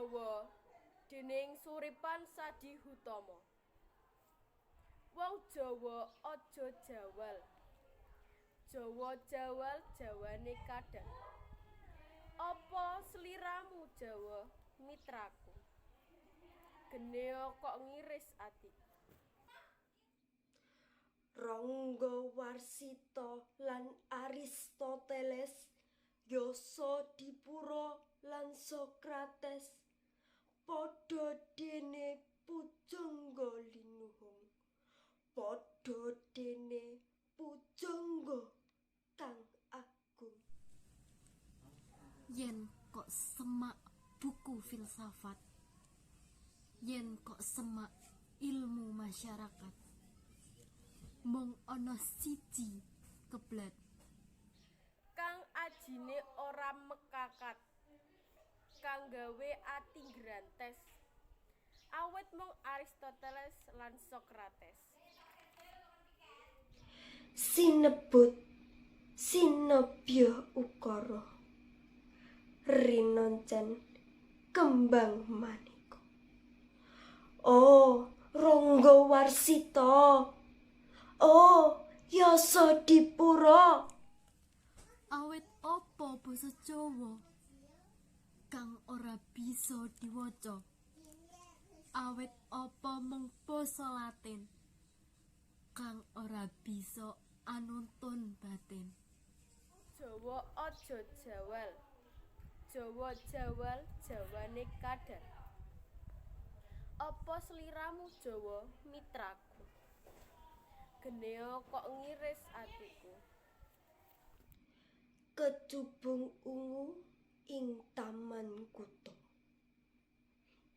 Jawa déning Suripan Sadi Hutomo. Wong Jawa aja jawal. Jawa jawal jawane kadang. Apa sliramu Jawa mitraku? Geneo kok ngiris atiku. Rangga Warsita lan Aristoteles, Yasadipura lan Sokrates padha dene pujangga linuhung, padha dene pujangga kang agung. Yen kok semak buku filsafat, yen kok semak ilmu masyarakat, mung ana siji keblat Kang ajine ora mekakat, kang gawe ati ngrantes. Awit mung Aristoteles lan Sokrates. Sinebut sinebya ukara rinoncen kembang manika. Oh, Rangga Warsita. Oh, Yasadipura. awit apa basa Jawa kang ora bisa diwaca, awit apa mung basa Latin kang ora bisa anuntun batin. Jawa aja jawal. Jawa jawal jawane kadang. Apa sliramu Jawa mitraku? Geneo kok ngiris atiku. Kecubung ungu ing taman kutha.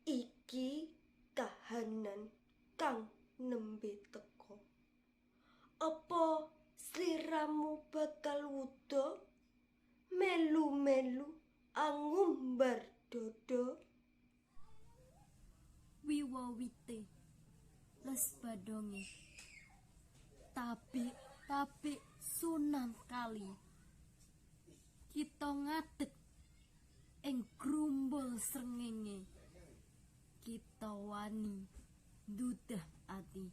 Iki kahanan kang nembe teka. Apa sliramu bakal wuda melu-melu angumbar dodo? Wiwawite les badonge tapi Sunan Kali kita ngadeg ing grumbul srengenge kita wani ndudah ati.